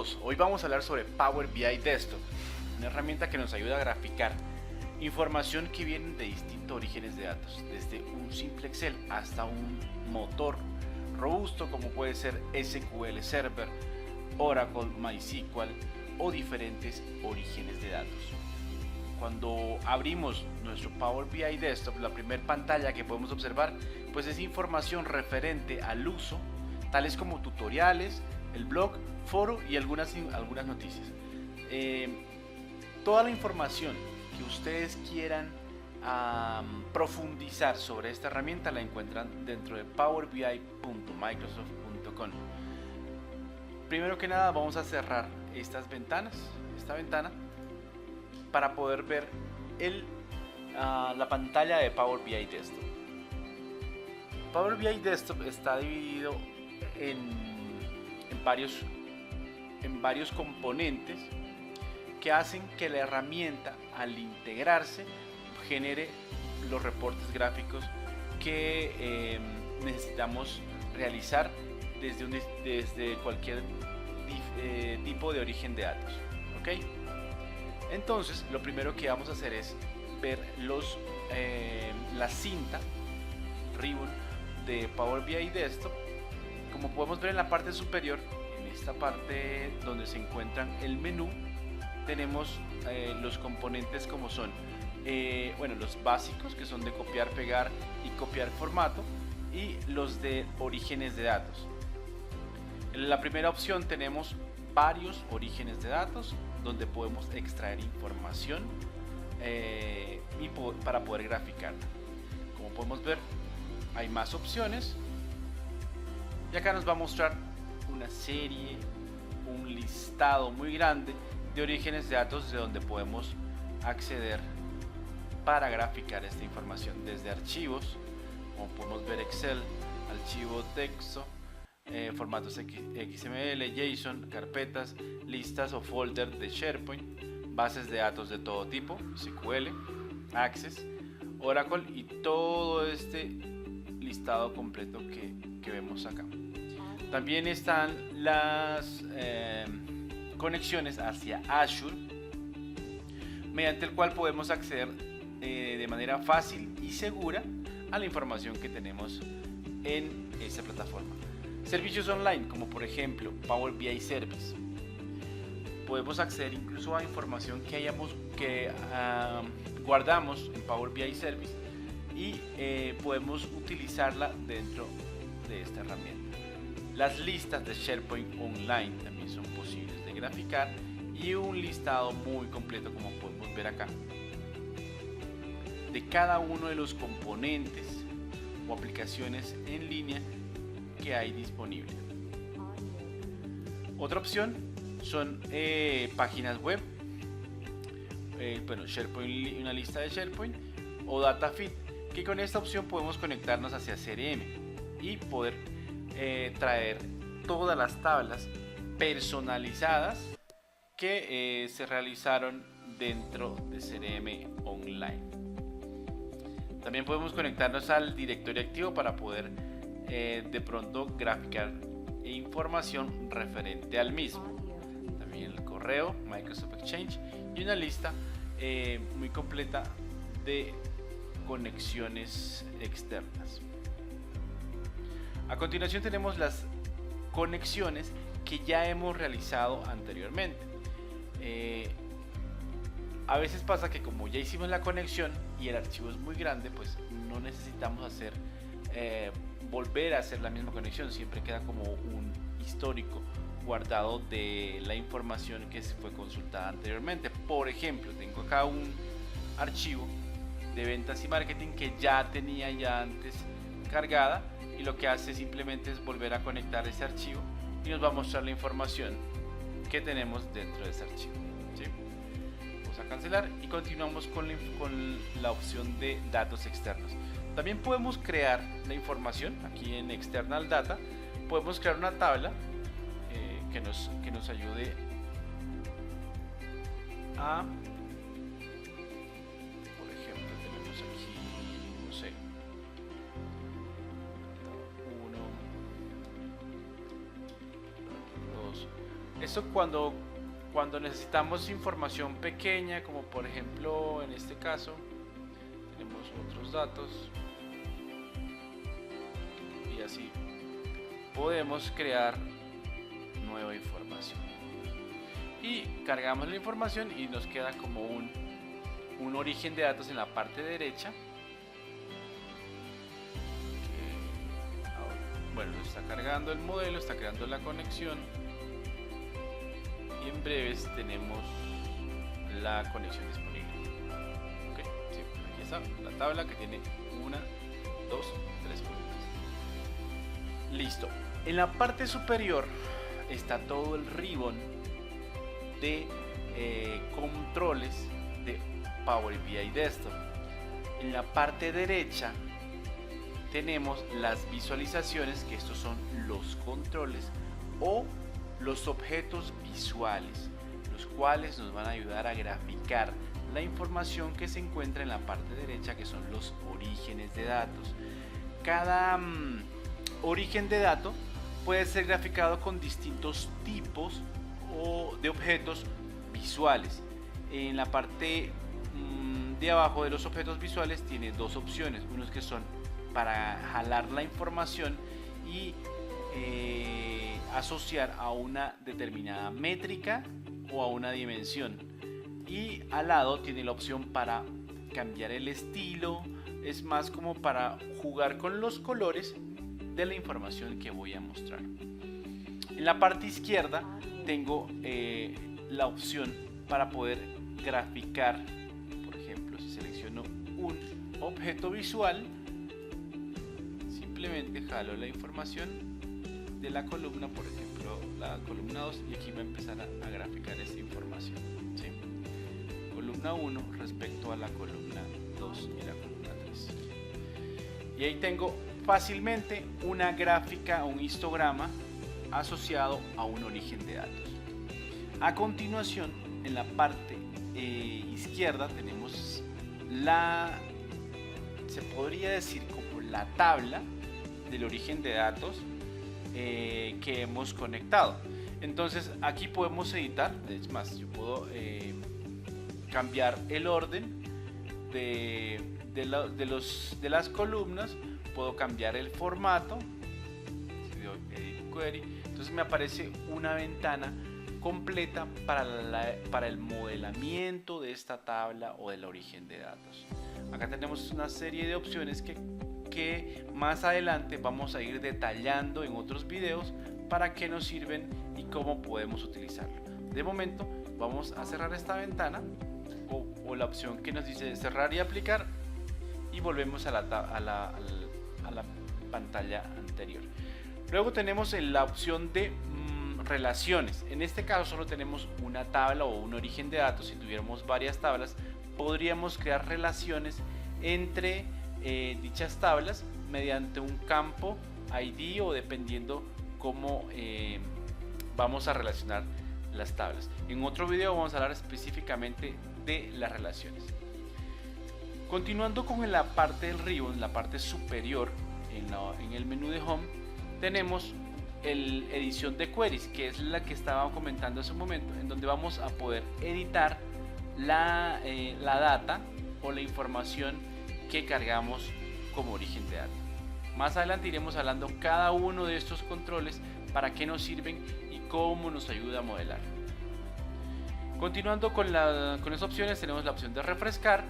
todos, hoy vamos a hablar sobre Power BI Desktop, una herramienta que nos ayuda a graficar información que viene de distintos orígenes de datos, desde un simple Excel hasta un motor robusto como puede ser SQL Server, Oracle, MySQL o diferentes orígenes de datos. Cuando abrimos nuestro Power BI Desktop, la primera pantalla que podemos observar pues es información referente al uso, tales como tutoriales, el blog, foro y algunas noticias. Toda la información que ustedes quieran profundizar sobre esta herramienta la encuentran dentro de powerbi.microsoft.com. Primero que nada vamos a cerrar esta ventana para poder ver la pantalla de Power BI Desktop. Power BI Desktop está dividido en varios componentes que hacen que la herramienta al integrarse genere los reportes gráficos que necesitamos realizar desde cualquier tipo de origen de datos. ¿Okay? Entonces lo primero que vamos a hacer es ver la cinta ribbon de Power BI Desktop. Como podemos ver en la parte superior, en esta parte donde se encuentran el menú, tenemos los componentes como son los básicos, que son de copiar, pegar y copiar formato, y los de orígenes de datos. En la primera opción tenemos varios orígenes de datos donde podemos extraer información para poder graficarla. Como podemos ver, hay más opciones y acá nos va a mostrar una serie, un listado muy grande de orígenes de datos de donde podemos acceder para graficar esta información, desde archivos, como podemos ver Excel, archivo texto, formatos XML, JSON, carpetas, listas o folders de SharePoint, bases de datos de todo tipo, SQL, Access, Oracle y todo este listado completo que vemos acá. También están las conexiones hacia Azure, mediante el cual podemos acceder de manera fácil y segura a la información que tenemos en esta plataforma. Servicios online, como por ejemplo Power BI Service. Podemos acceder incluso a información que guardamos en Power BI Service y podemos utilizarla dentro de esta herramienta. Las listas de SharePoint Online también son posibles de graficar y un listado muy completo, como podemos ver acá, de cada uno de los componentes o aplicaciones en línea que hay disponible. Otra opción son páginas web, SharePoint, una lista de SharePoint o DataFeed, que con esta opción podemos conectarnos hacia CRM y poder traer todas las tablas personalizadas que se realizaron dentro de CRM Online. También podemos conectarnos al directorio activo para poder de pronto graficar información referente al mismo. También el correo, Microsoft Exchange y una lista muy completa de conexiones externas. A continuación tenemos las conexiones que ya hemos realizado anteriormente. A veces pasa que como ya hicimos la conexión y el archivo es muy grande, pues no necesitamos volver a hacer la misma conexión, siempre queda como un histórico guardado de la información que se fue consultada anteriormente. Por ejemplo, tengo acá un archivo de ventas y marketing que ya tenía antes cargada, y lo que hace simplemente es volver a conectar ese archivo y nos va a mostrar la información que tenemos dentro de ese archivo. ¿Sí? Vamos a cancelar y continuamos con la opción de datos externos. También podemos crear la información aquí en External Data. Podemos crear una tabla que nos ayude a, por ejemplo, tenemos aquí, no sé, 1, 2. Esto cuando necesitamos información pequeña, como por ejemplo en este caso tenemos otros datos y así podemos crear nueva información y cargamos la información y nos queda como un origen de datos en la parte derecha. Bueno, está cargando el modelo, está creando la conexión y en breves tenemos la conexión disponible. Okay, sí, aquí está la tabla que tiene 1, 2, 3 columnas. Listo. En la parte superior está todo el ribbon de controles de Power BI Desktop. En la parte derecha tenemos las visualizaciones, que estos son los controles o los objetos visuales, los cuales nos van a ayudar a graficar la información que se encuentra en la parte derecha, que son los orígenes de datos. Cada origen de dato puede ser graficado con distintos tipos de objetos visuales. En la parte de abajo de los objetos visuales tiene dos opciones, unos que son para jalar la información y asociar a una determinada métrica o a una dimensión, y al lado tiene la opción para cambiar el estilo, es más como para jugar con los colores de la información que voy a mostrar. En la parte izquierda tengo la opción para poder graficar. Por ejemplo, si selecciono un objeto visual, simplemente jalo la información de la columna, por ejemplo la columna 2, y aquí va a empezar a graficar esta información, ¿sí? Columna 1 respecto a la columna 2 y la columna 3, y ahí tengo fácilmente una gráfica, un histograma asociado a un origen de datos. A continuación, en la parte izquierda tenemos se podría decir como la tabla del origen de datos que hemos conectado. Entonces aquí podemos editar, es más, yo puedo cambiar el orden de las columnas, puedo cambiar el formato, si doy Edit Query, entonces me aparece una ventana completa para el modelamiento de esta tabla o del origen de datos. Acá tenemos una serie de opciones que más adelante vamos a ir detallando en otros videos para qué nos sirven y cómo podemos utilizarlo. De momento vamos a cerrar esta ventana o la opción que nos dice cerrar y aplicar, y volvemos a la pantalla anterior. Luego tenemos la opción de relaciones. En este caso solo tenemos una tabla o un origen de datos. Si tuviéramos varias tablas, podríamos crear relaciones entre dichas tablas mediante un campo ID o dependiendo cómo vamos a relacionar las tablas. En otro video vamos a hablar específicamente de las relaciones. Continuando con la parte del ribbon, la parte superior en el menú de Home, tenemos edición de queries, que es la que estaba comentando hace un momento, en donde vamos a poder editar la data o la información que cargamos como origen de datos. Más adelante iremos hablando cada uno de estos controles, para qué nos sirven y cómo nos ayuda a modelar. Continuando con las opciones, tenemos la opción de refrescar.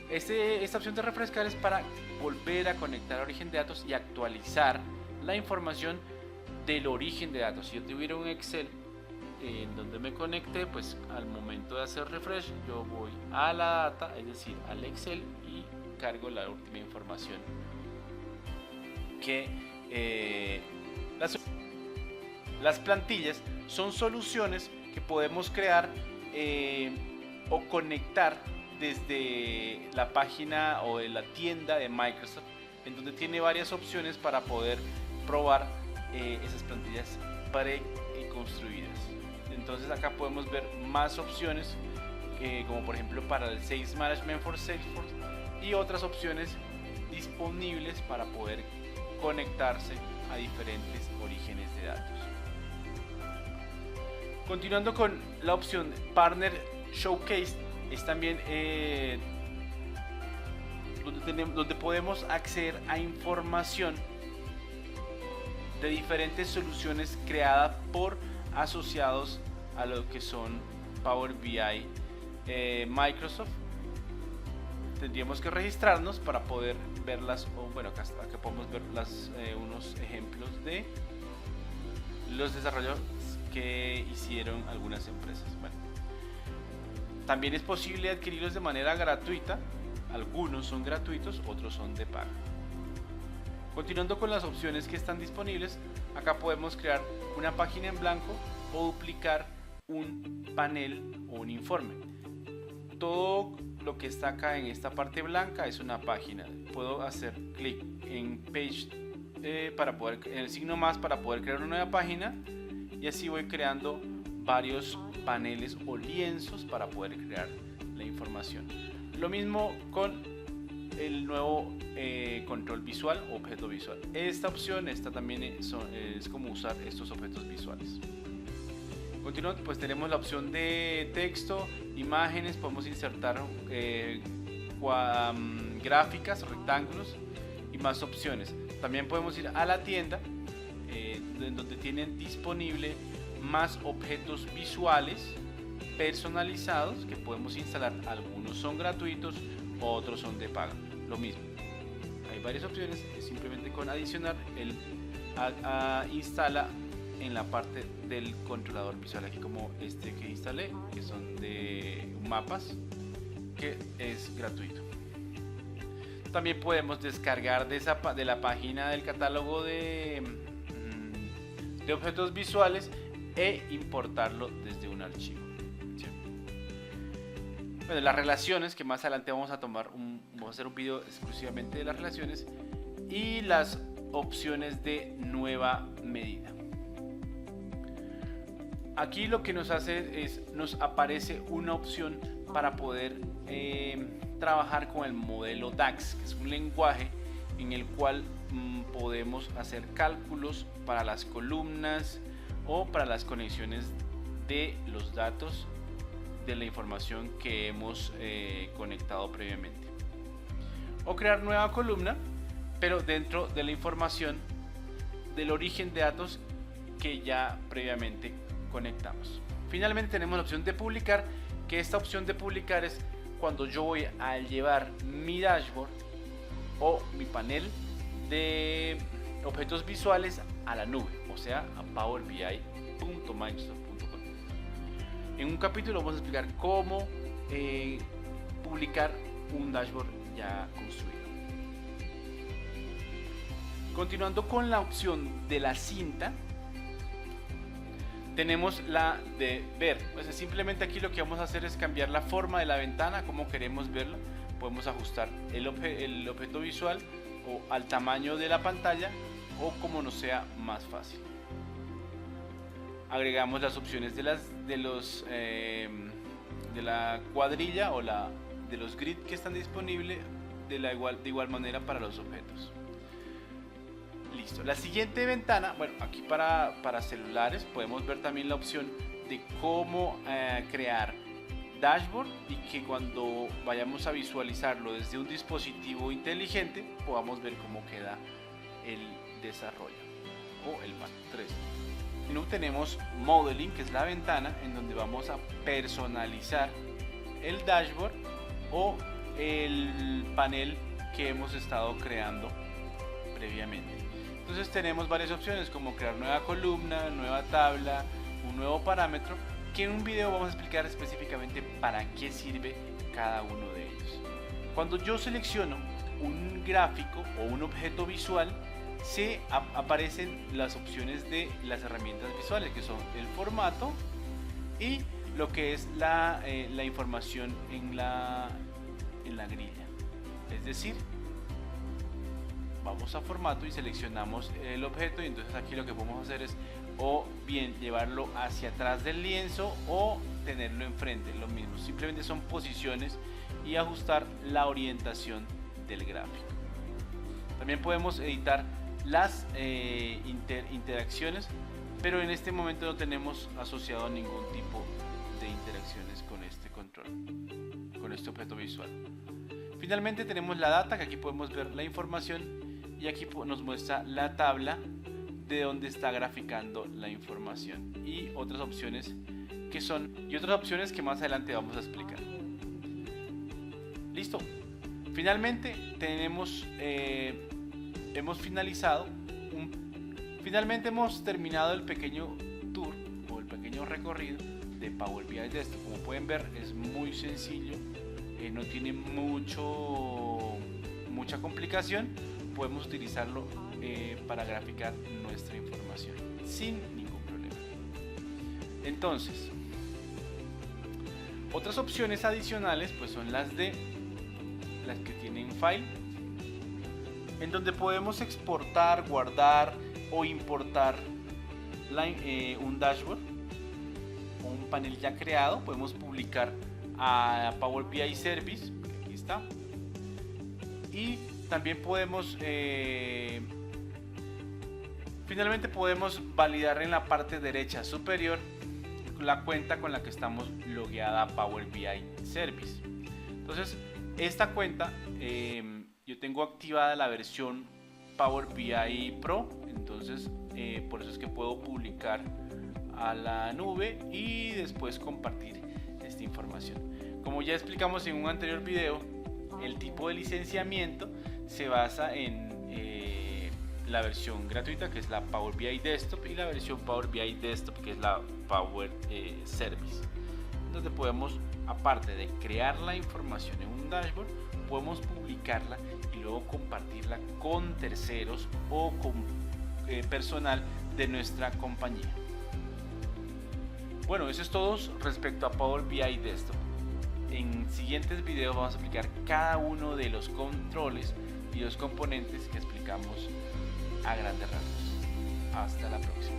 Esta opción de refrescar es para volver a conectar a origen de datos y actualizar la información del origen de datos. Si yo tuviera un Excel en donde me conecte, pues al momento de hacer refresh yo voy a la data, es decir, al Excel, y cargo la última información que las plantillas son soluciones que podemos crear o conectar desde la página o de la tienda de Microsoft, en donde tiene varias opciones para poder probar esas plantillas preconstruidas. Entonces acá podemos ver más opciones, como por ejemplo para el Sales Management for Salesforce, y otras opciones disponibles para poder conectarse a diferentes orígenes de datos. Continuando con la opción Partner Showcase, es también donde podemos acceder a información de diferentes soluciones creadas por asociados a lo que son Power BI Microsoft. Tendríamos que registrarnos para poder verlas, o bueno, acá podemos ver unos ejemplos de los desarrollos que hicieron algunas empresas. Bueno, también es posible adquirirlos de manera gratuita. Algunos son gratuitos, otros son de pago. Continuando con las opciones que están disponibles, acá podemos crear una página en blanco o duplicar un panel o un informe. Todo lo que está acá en esta parte blanca es una página. Puedo hacer clic en Page en el signo más para poder crear una nueva página, y así voy creando varios paneles o lienzos para poder crear la información. Lo mismo con el nuevo control visual o objeto visual. Esta opción también es como usar estos objetos visuales. Continuando, pues tenemos la opción de texto, imágenes, podemos insertar gráficas, rectángulos y más opciones. También podemos ir a la tienda en donde tienen disponible más objetos visuales personalizados que podemos instalar. Algunos son gratuitos, otros son de pago. Lo mismo, hay varias opciones. Simplemente con adicionar instala en la parte del controlador visual, aquí como este que instalé, que son de mapas, que es gratuito. También podemos descargar de la página del catálogo de objetos visuales e importarlo desde un archivo. ¿Sí? Bueno, las relaciones, que más adelante vamos a hacer un video exclusivamente de las relaciones, y las opciones de nueva medida. Aquí lo que nos hace es, nos aparece una opción para poder trabajar con el modelo DAX, que es un lenguaje en el cual podemos hacer cálculos para las columnas o para las conexiones de los datos de la información que hemos conectado previamente, o crear nueva columna pero dentro de la información del origen de datos que ya previamente conectamos. Finalmente tenemos la opción de publicar, que esta opción de publicar es cuando yo voy a llevar mi dashboard o mi panel de objetos visuales a la nube, o sea, a powerbi.microsoft.com. En un capítulo vamos a explicar cómo publicar un dashboard ya construido. Continuando con la opción de la cinta, tenemos la de ver. Pues simplemente aquí lo que vamos a hacer es cambiar la forma de la ventana, como queremos verla. Podemos ajustar el objeto visual o al tamaño de la pantalla, o como nos sea más fácil. Agregamos las opciones de la cuadrilla o de los grid que están disponibles de igual manera para los objetos. Listo. La siguiente ventana, bueno, aquí para celulares podemos ver también la opción de cómo crear dashboard, y que cuando vayamos a visualizarlo desde un dispositivo inteligente podamos ver cómo queda el desarrollo o el pack 3. Y luego tenemos modeling, que es la ventana en donde vamos a personalizar el dashboard o el panel que hemos estado creando previamente. Entonces tenemos varias opciones, como crear nueva columna, nueva tabla, un nuevo parámetro, que en un video vamos a explicar específicamente para qué sirve cada uno de ellos. Cuando yo selecciono un gráfico o un objeto visual, se aparecen las opciones de las herramientas visuales, que son el formato y lo que es la información en la grilla. Es decir, vamos a formato y seleccionamos el objeto, y entonces aquí lo que podemos hacer es o bien llevarlo hacia atrás del lienzo o tenerlo enfrente. Lo mismo, simplemente son posiciones y ajustar la orientación del gráfico. También podemos editar las interacciones pero en este momento no tenemos asociado ningún tipo de interacciones con este control, con este objeto visual. Finalmente tenemos la data, que aquí podemos ver la información, y aquí nos muestra la tabla de donde está graficando la información y otras opciones que más adelante vamos a explicar. Listo. Finalmente finalmente hemos terminado el pequeño tour o el pequeño recorrido de Power BI Desktop. Como pueden ver, es muy sencillo, no tiene mucha complicación. Podemos utilizarlo para graficar nuestra información sin ningún problema. Entonces, otras opciones adicionales pues son las que tienen file, en donde podemos exportar, guardar o importar un dashboard o un panel ya creado. Podemos publicar a Power BI Service, aquí está, y también finalmente podemos validar en la parte derecha superior la cuenta con la que estamos logueada a Power BI Service. Entonces, esta cuenta yo tengo activada la versión Power BI Pro, entonces por eso es que puedo publicar a la nube y después compartir esta información. Como ya explicamos en un anterior video, el tipo de licenciamiento se basa en la versión gratuita, que es la Power BI Desktop, y la versión Power BI Desktop, que es la Power Service, donde podemos, aparte de crear la información en un dashboard, podemos publicarla y luego compartirla con terceros o con personal de nuestra compañía. Bueno, eso es todo respecto a Power BI Desktop. En siguientes videos vamos a explicar cada uno de los controles y los componentes que explicamos a grandes rasgos. Hasta la próxima.